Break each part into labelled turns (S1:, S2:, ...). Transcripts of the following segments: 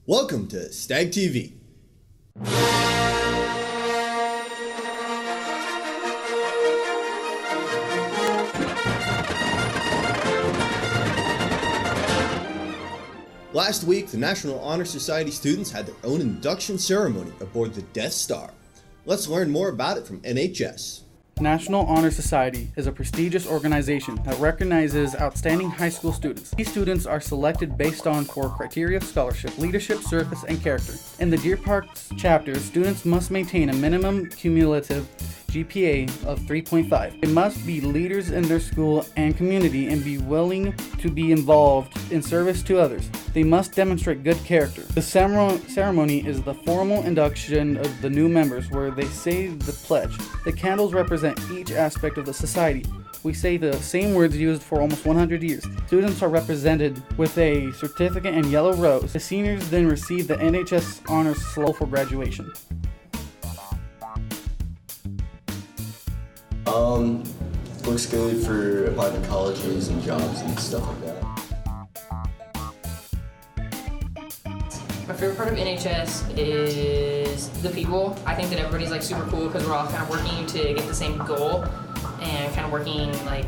S1: Welcome to Stag TV. Last week, the National Honor Society students had their own induction ceremony aboard the Death Star. Let's learn more about it from NHS.
S2: National Honor Society is a prestigious organization that recognizes outstanding high school students. These students are selected based on core criteria of scholarship, leadership, service, and character. In the Deer Park chapter, students must maintain a minimum cumulative GPA of 3.5. They must be leaders in their school and community and be willing to be involved in service to others. They must demonstrate good character. The ceremony is the formal induction of the new members where they say the pledge. The candles represent each aspect of the society. We say the same words used for almost 100 years. Students are represented with a certificate and yellow rose. The seniors then receive the NHS Honors Slow for graduation.
S3: Looks good for applying to colleges and jobs and stuff like that.
S4: My favorite part of NHS is the people. I think that everybody's like super cool because we're all kind of working to get the same goal and kind of working like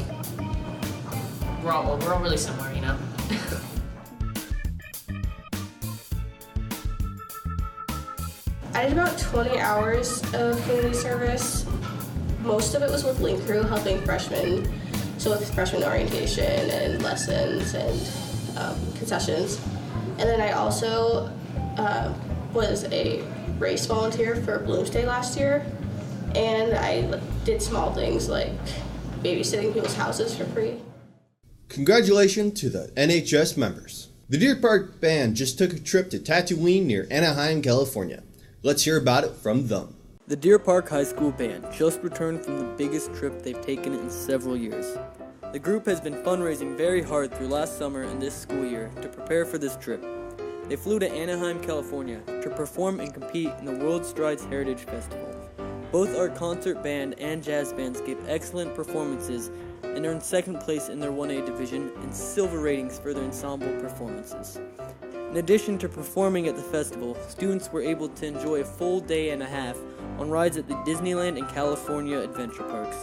S4: we're all really similar, you know.
S5: I did about 20 hours of community service. Most of it was with Link Crew, helping freshmen, so with freshman orientation and lessons and concessions. And then I also was a race volunteer for Bloomsday last year, and I did small things like babysitting people's houses for free.
S1: Congratulations to the NHS members. The Deer Park Band just took a trip to Tatooine near Anaheim, California. Let's hear about it from them.
S6: The Deer Park High School Band just returned from the biggest trip they've taken in several years. The group has been fundraising very hard through last summer and this school year to prepare for this trip. They flew to Anaheim, California to perform and compete in the World Strides Heritage Festival. Both our concert band and jazz bands gave excellent performances and earned second place in their 1A division and silver ratings for their ensemble performances. In addition to performing at the festival, students were able to enjoy a full day and a half on rides at the Disneyland and California adventure parks,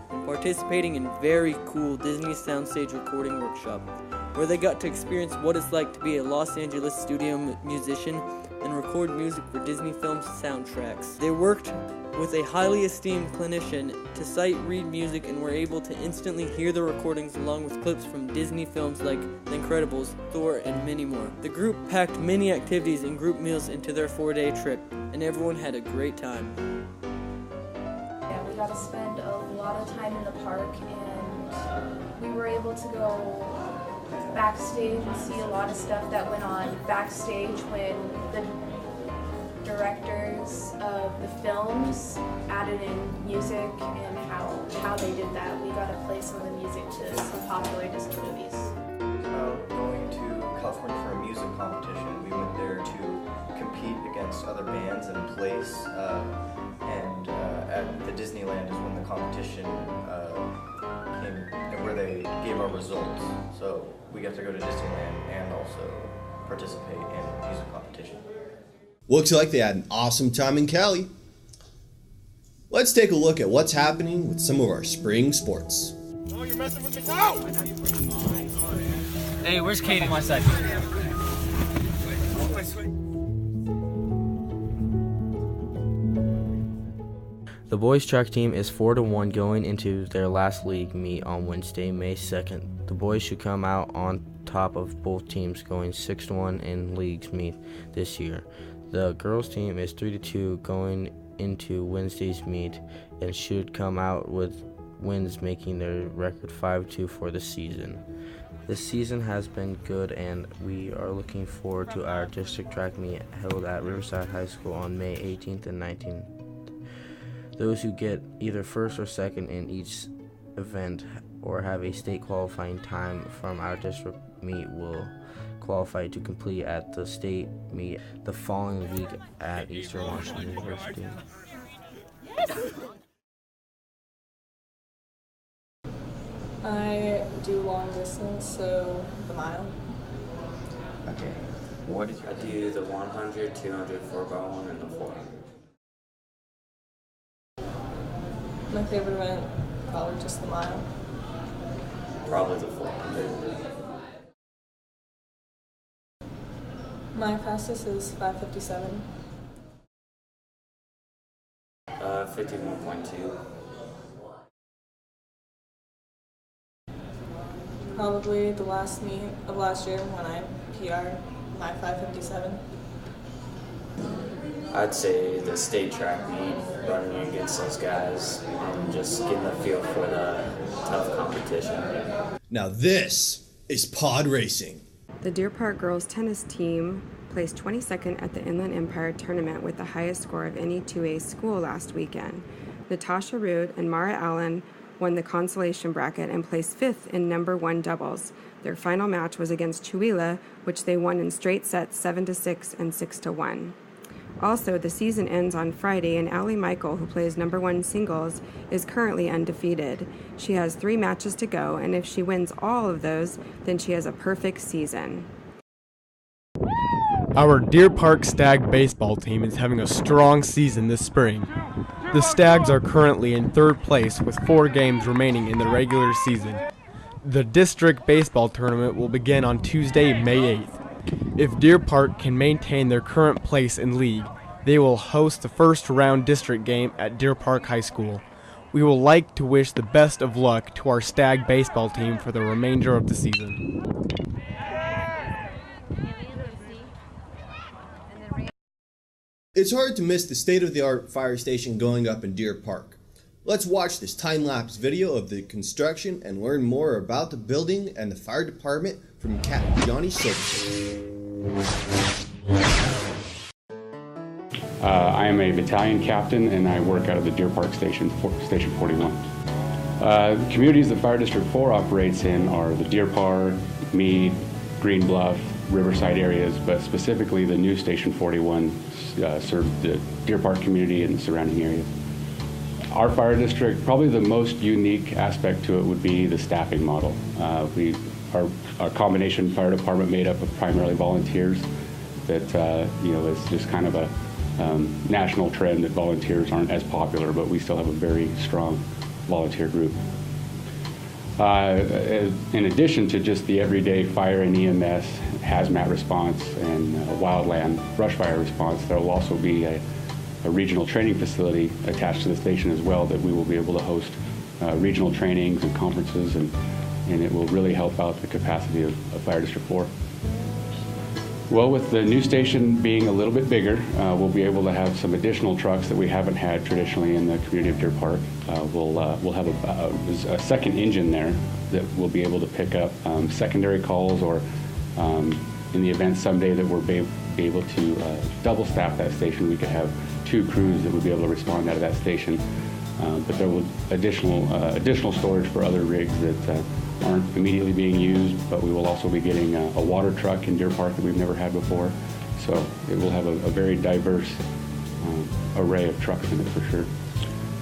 S6: and participating in very cool Disney Soundstage recording workshop, where they got to experience what it's like to be a Los Angeles studio musician and record music for Disney films soundtracks. They worked with a highly esteemed clinician to sight read music and were able to instantly hear the recordings along with clips from Disney films like The Incredibles, Thor, and many more. The group packed many activities and group meals into their 4-day trip, and everyone had a great time.
S7: Yeah, we got to spend a lot of time in the park, and we were able to go backstage and see a lot of stuff that went on backstage when the directors of the films added in music and how they did that. We got to play some of the music to some popular Disney movies.
S8: Going to California for a music competition. We went there to compete against other bands and place, and at the Disneyland is when the competition came and where they gave our results. So we got to go to Disneyland and also participate in music competition.
S1: Looks like they had an awesome time in Cali. Let's take a look at what's happening with some of our spring sports.
S9: Oh, you're messing with me. Oh!
S10: Hey, where's Kate on my side?
S11: The boys track team is 4-1 going into their last league meet on Wednesday, May 2nd. The boys should come out on top of both teams, going 6-1 in leagues meet this year. The girls team is 3-2 going into Wednesday's meet and should come out with wins, making their record 5-2 for the season. The season has been good, and we are looking forward to our district track meet held at Riverside High School on May 18th and 19th. Those who get either first or second in each event or have a state qualifying time from our district meet will qualify to complete at the state meet the following week at Eastern Washington University.
S12: I do long distance, so the mile.
S8: Okay.
S10: What did you do? The 100, 200, 4x1, and the 400.
S12: My favorite event, probably just the mile.
S10: Probably the 400.
S12: My fastest is 5:57.
S10: 51.2.
S12: Probably the last meet of last year when I PR'd my 5:57.
S10: I'd say the state track meet, running against those guys, and just getting a feel for the tough competition.
S1: Now this is pod racing.
S13: The Deer Park girls tennis team placed 22nd at the Inland Empire tournament with the highest score of any 2A school last weekend. Natasha Rood and Mara Allen won the consolation bracket and placed 5th in number 1 doubles. Their final match was against Chuila, which they won in straight sets 7-6 and 6-1. Also, the season ends on Friday, and Allie Michael, who plays number 1 singles, is currently undefeated. She has 3 matches to go, and if she wins all of those, then she has a perfect season.
S14: Our Deer Park Stag baseball team is having a strong season this spring. The Stags are currently in 3rd place with 4 games remaining in the regular season. The district baseball tournament will begin on Tuesday, May 8th. If Deer Park can maintain their current place in league, they will host the first round district game at Deer Park High School. We would like to wish the best of luck to our Stag baseball team for the remainder of the season.
S1: It's hard to miss the state-of-the-art fire station going up in Deer Park. Let's watch this time-lapse video of the construction and learn more about the building and the fire department from Captain Johnny Sylvester.
S15: I am a battalion captain and I work out of the Deer Park Station 41. The communities that Fire District 4 operates in are the Deer Park, Meade, Green Bluff, Riverside areas, but specifically the new Station 41 serves the Deer Park community and the surrounding area. Our fire district, probably the most unique aspect to it would be the staffing model. Our combination fire department made up of primarily volunteers that is just kind of a national trend that volunteers aren't as popular, but we still have a very strong volunteer group. In addition to just the everyday fire and EMS, hazmat response, and wildland brush fire response, there will also be a regional training facility attached to the station as well that we will be able to host regional trainings and conferences, and it will really help out the capacity of Fire District 4. Well, with the new station being a little bit bigger, we'll be able to have some additional trucks that we haven't had traditionally in the community of Deer Park. We'll have a second engine there that will be able to pick up secondary calls, or in the event someday that we're be able to double staff that station, we could have 2 crews that would be able to respond out of that station. But there will additional storage for other rigs that aren't immediately being used, but we will also be getting a water truck in Deer Park that we've never had before. So it will have a very diverse array of trucks in it for sure.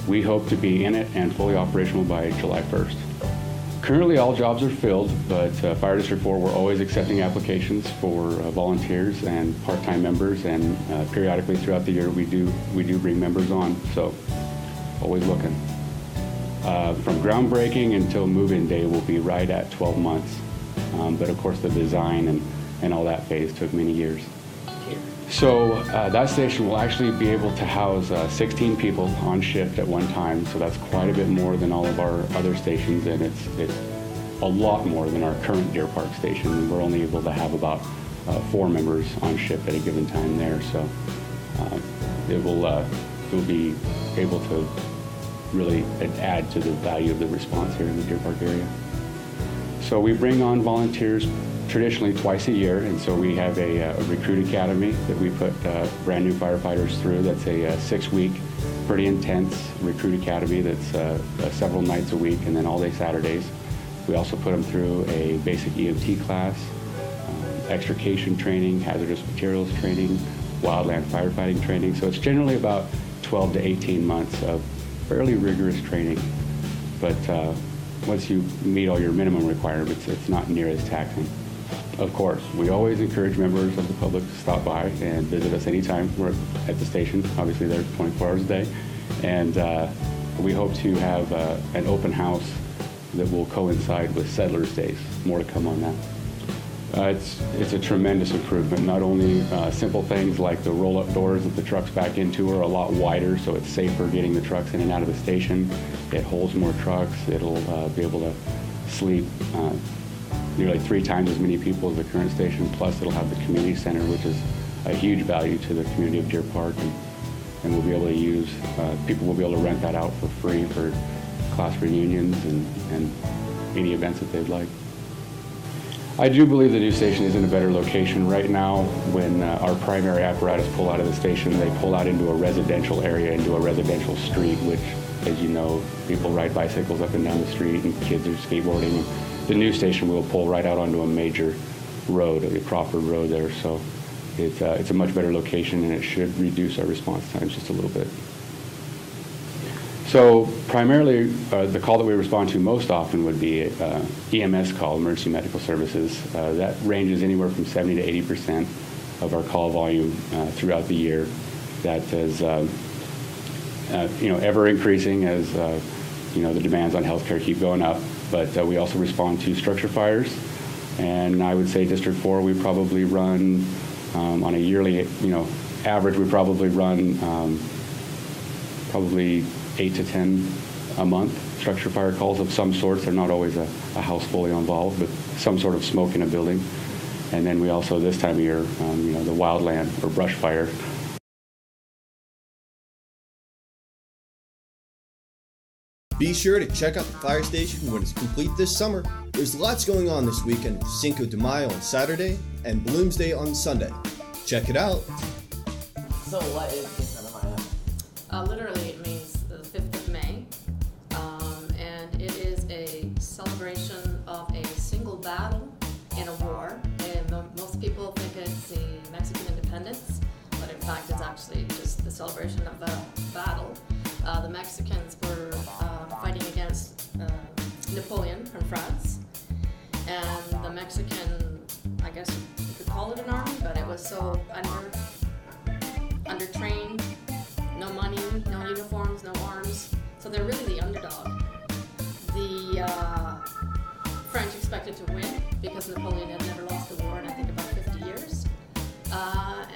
S15: We hope to be in it and fully operational by July 1st. Currently all jobs are filled, but Fire District 4, we're always accepting applications for volunteers and part-time members, and periodically throughout the year we do bring members on, so always looking. From groundbreaking until move-in day will be right at 12 months, but of course the design and all that phase took many years. So that station will actually be able to house 16 people on shift at one time, so that's quite a bit more than all of our other stations, and it's a lot more than our current Deer Park station. We're only able to have about 4 members on shift at a given time there, so it will be able to really add to the value of the response here in the Deer Park area. So we bring on volunteers traditionally twice a year, and so we have a recruit academy that we put brand new firefighters through. That's a 6-week, pretty intense recruit academy that's several nights a week and then all day Saturdays. We also put them through a basic EMT class, extrication training, hazardous materials training, wildland firefighting training. So it's generally about 12 to 18 months of fairly rigorous training, but once you meet all your minimum requirements, it's not near as taxing. Of course, we always encourage members of the public to stop by and visit us anytime. We're at the station. Obviously, they're 24 hours a day. And we hope to have an open house that will coincide with Settlers Days. More to come on that. It's a tremendous improvement. Not only simple things like the roll-up doors that the trucks back into are a lot wider, so it's safer getting the trucks in and out of the station. It holds more trucks. It'll be able to sleep nearly 3 times as many people as the current station. Plus, it'll have the community center, which is a huge value to the community of Deer Park, and we'll be able to use. People will be able to rent that out for free for class reunions and any events that they'd like. I do believe the new station is in a better location right now. When our primary apparatus pull out of the station, they pull out into a residential area, into a residential street, which, as you know, people ride bicycles up and down the street and kids are skateboarding. The new station will pull right out onto a major road, a Crawford Road there, so it's a much better location and it should reduce our response times just a little bit. So primarily, the call that we respond to most often would be EMS call, emergency medical services. That ranges anywhere from 70 to 80% of our call volume throughout the year. That is, ever increasing as the demands on healthcare keep going up. But we also respond to structure fires, and I would say District 4 we probably run on a yearly, average. We probably run probably 8 to 10 a month structure fire calls of some sorts. They're not always a house fully involved, but some sort of smoke in a building. And then we also, this time of year, the wildland or brush fire.
S1: Be sure to check out the fire station when it's complete this summer. There's lots going on this weekend with Cinco de Mayo on Saturday and Bloomsday on Sunday. Check it out.
S16: So what is Cinco de Mayo?
S4: Literally, it means the 5th of May, and it is a celebration of a single battle in a war. And most people think it's the Mexican independence, but in fact it's actually just the celebration of a battle. The Mexicans were fighting against Napoleon from France, and the Mexican, I guess you could call it an army, but it was so undertrained, no money, no uniforms, no arms, so they're really the underdog. The French expected to win because Napoleon had never lost a war in I think about 50 years,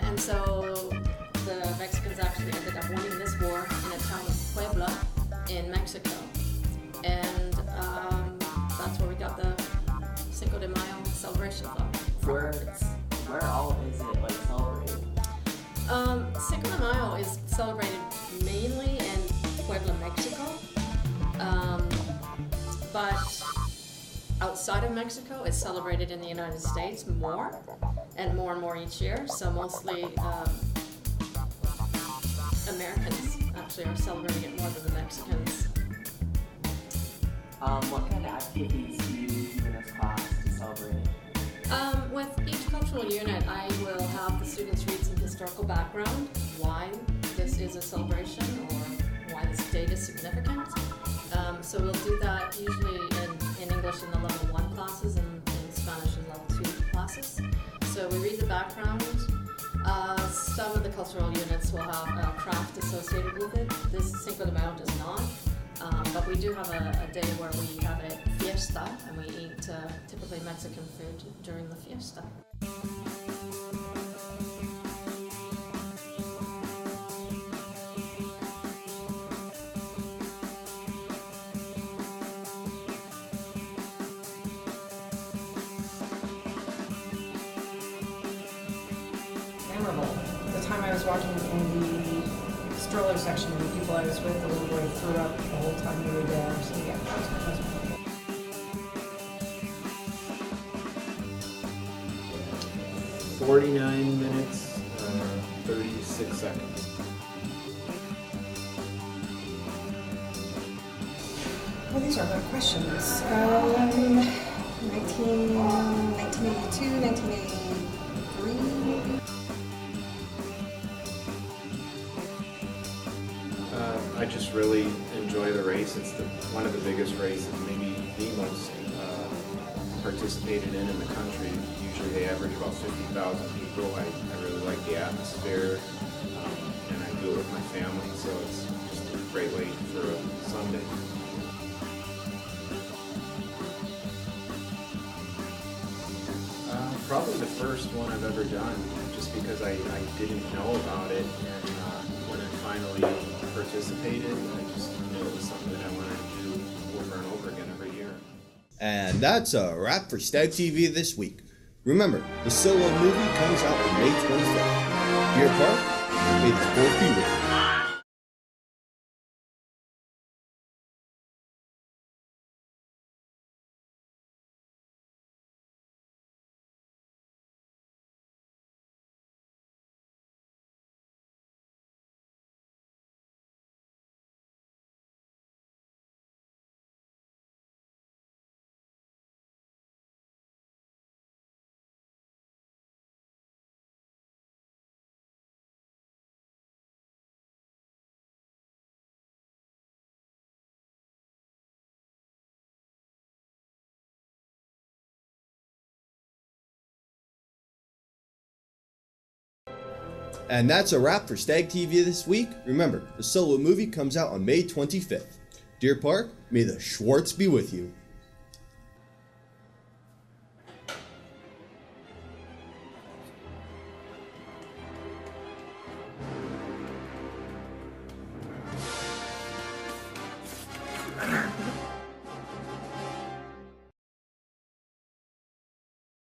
S4: and so the Mexicans actually ended up winning this war in a town of Puebla in Mexico, and that's where we got the Cinco de Mayo celebration from.
S16: Where all is it like celebrated?
S4: Cinco de Mayo is celebrated mainly in Puebla, Mexico, but outside of Mexico it's celebrated in the United States more and more each year, so mostly Americans actually are celebrating it more than the Mexicans.
S16: What kind of activities do you do in this class to celebrate it?
S4: With each cultural unit, I will have the students read some historical background, why this is a celebration or why this date is significant. So we'll do that usually in English in the level 1 classes and in Spanish in level 2 classes. So we read the background. Some of the cultural units will have a craft associated with it. This Cinco de Mayo does not, but we do have a day where we have a fiesta and we eat typically Mexican food during the fiesta.
S17: The time I was walking in the stroller section, and the people I was with, the little boy threw up the whole time we were there. So yeah, that was fun.
S18: 49 minutes, 36 seconds.
S17: Well, these are good questions. 1982, 1983.
S18: I just really enjoy the race. It's one of the biggest races, maybe the most participated in the country. Usually they average about 50,000 people. I really like the atmosphere, and I do it with my family, so it's just a great way for a Sunday. Probably the first one I've ever done, just because I didn't know about it, and when I finally participated, I just knew it was something that I wanted to do over and over again every year.
S1: And that's a wrap for Stag TV this week. Remember, the solo movie comes out on May 25th. Deer Park, may the 4th be with you. And that's a wrap for Stag TV this week. Remember, the solo movie comes out on May 25th. Deer Park, may the Schwartz be with you.